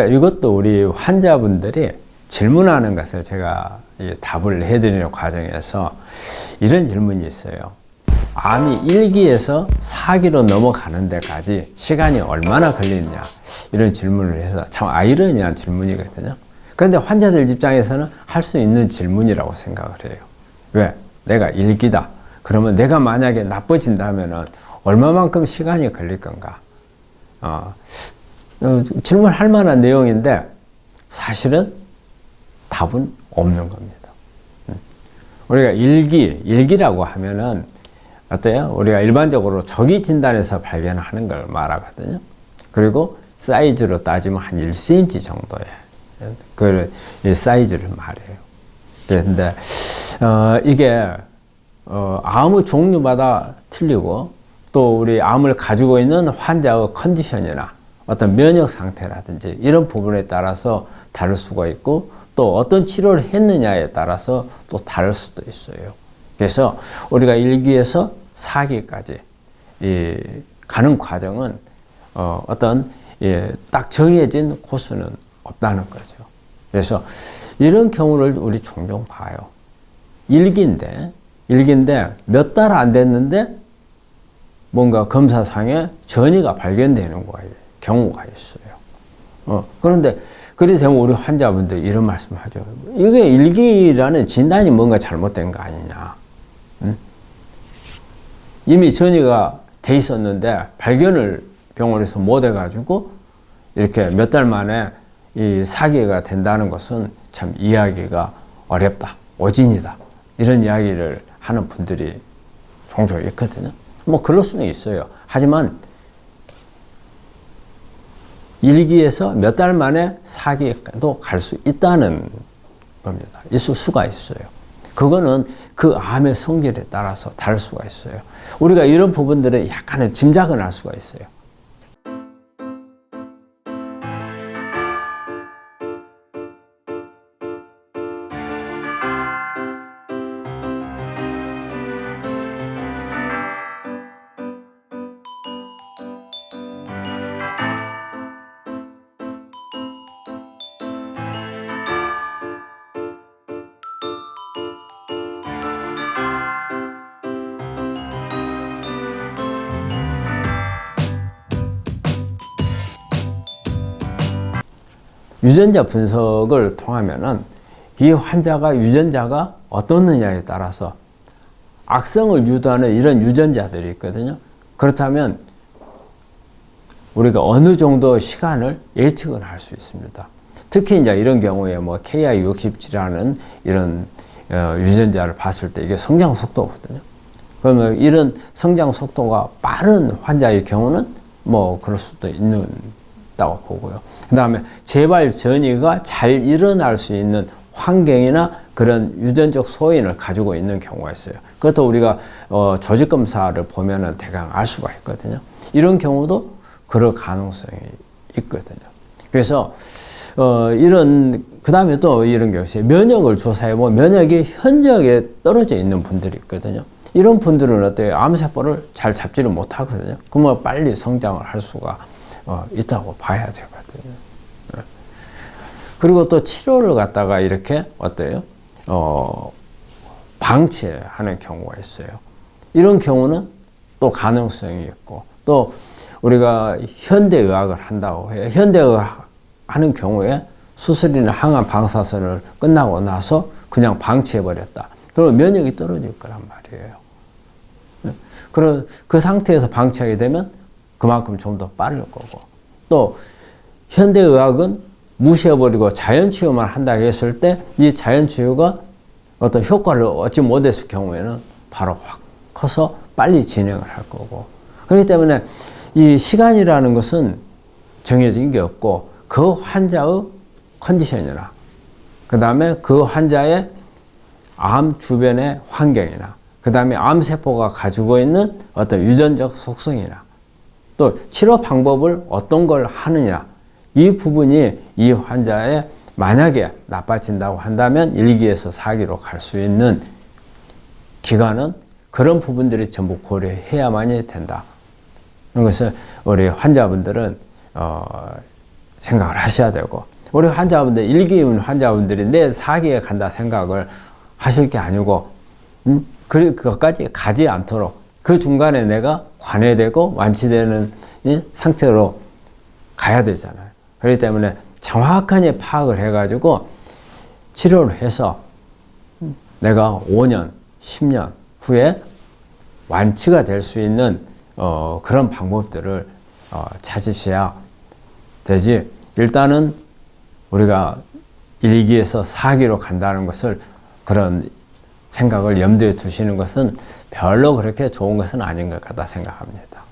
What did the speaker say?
이것도 우리 환자분들이 질문하는 것을 제가 답을 해드리는 과정에서 이런 질문이 있어요. 암이 1기에서 4기로 넘어가는 데까지 시간이 얼마나 걸리느냐, 이런 질문을 해서 참 아이러니한 질문이거든요. 그런데 환자들 입장에서는 할 수 있는 질문이라고 생각을 해요. 왜? 내가 1기다. 그러면 내가 만약에 나빠진다면 얼마만큼 시간이 걸릴 건가? 질문할 만한 내용인데 사실은 답은 없는 겁니다. 우리가 1기라고 하면은 어때요? 우리가 일반적으로 조기 진단에서 발견하는 걸 말하거든요. 그리고 사이즈로 따지면 한 1cm 정도의 그 사이즈를 말해요. 그런데 이게 암의 종류마다 틀리고 또 우리 암을 가지고 있는 환자의 컨디션이나 어떤 면역 상태라든지 이런 부분에 따라서 다를 수가 있고 또 어떤 치료를 했느냐에 따라서 또 다를 수도 있어요. 그래서 우리가 1기에서 4기까지 가는 과정은 어떤 딱 정해진 코스는 없다는 거죠. 그래서 이런 경우를 우리 종종 봐요. 1기인데 몇 달 안 됐는데 뭔가 검사상에 전이가 발견되는 경우가 있어요. 그런데 그래 되면 우리 환자분들 이런 말씀 하죠. 이게 1기라는 진단이 뭔가 잘못된 거 아니냐. 응? 이미 전이가 돼 있었는데 발견을 병원에서 못 해가지고 이렇게 몇 달 만에 이 4기가 된다는 것은 참 이해하기가 어렵다. 오진이다. 이런 이야기를 하는 분들이 종종 있거든요. 뭐 그럴 수는 있어요. 하지만 1기에서 몇 달 만에 4기도 갈 수 있다는 겁니다. 있을 수가 있어요. 그거는 그 암의 성질에 따라서 다를 수가 있어요. 우리가 이런 부분들을 약간의 짐작은 할 수가 있어요. 유전자 분석을 통하면은 이 유전자가 어떻느냐에 따라서 악성을 유도하는 이런 유전자들이 있거든요. 그렇다면 우리가 어느 정도 시간을 예측을 할 수 있습니다. 특히 이제 이런 경우에 뭐 KI67이라는 이런 유전자를 봤을 때 이게 성장 속도거든요. 그러면 이런 성장 속도가 빠른 환자의 경우는 뭐 그럴 수도 있다고 보고요. 그 다음에 재발 전이가 잘 일어날 수 있는 환경이나 그런 유전적 소인을 가지고 있는 경우가 있어요. 그것도 우리가 조직 검사를 보면은 대강 알 수가 있거든요. 이런 경우도 그럴 가능성이 있거든요. 그래서 그 다음에 또 이런 경우 있어요. 면역을 조사해보면 면역이 현저하게 떨어져 있는 분들이 있거든요. 이런 분들은 어때요? 암세포를 잘 잡지를 못하거든요. 그러면 빨리 성장을 할 수가 있다고 봐야 되거든요. 그리고 또 치료를 갖다가 이렇게 어때요? 방치하는 경우가 있어요. 이런 경우는 또 가능성이 있고, 또 우리가 현대의학을 한다고 해요. 현대의학 하는 경우에 수술이나 항암 방사선을 끝나고 나서 그냥 방치해버렸다. 그러면 면역이 떨어질 거란 말이에요. 그런 그 상태에서 방치하게 되면 그만큼 좀 더 빠를 거고, 또 현대의학은 무시해버리고 자연치유만 한다고 했을 때 이 자연치유가 어떤 효과를 얻지 못했을 경우에는 바로 확 커서 빨리 진행을 할 거고, 그렇기 때문에 이 시간이라는 것은 정해진 게 없고 그 환자의 컨디션이나 그 다음에 그 환자의 암 주변의 환경이나 그 다음에 암세포가 가지고 있는 어떤 유전적 속성이나 또 치료 방법을 어떤 걸 하느냐, 이 부분이 이 환자의 만약에 나빠진다고 한다면 1기에서 4기로 갈 수 있는 기간은 그런 부분들이 전부 고려해야만이 된다. 그런 것을 우리 환자분들은 생각을 하셔야 되고, 우리 환자분들, 1기인 환자분들이 내 4기에 간다 생각을 하실 게 아니고, 그것까지 가지 않도록 그 중간에 내가 관해되고 완치되는 상태로 가야 되잖아요. 그렇기 때문에 정확하게 파악을 해가지고 치료를 해서 내가 5년, 10년 후에 완치가 될 수 있는 그런 방법들을 찾으셔야 되지. 일단은 우리가 1기에서 4기로 간다는 것을, 그런 생각을 염두에 두시는 것은 별로 그렇게 좋은 것은 아닌 것 같다 생각합니다.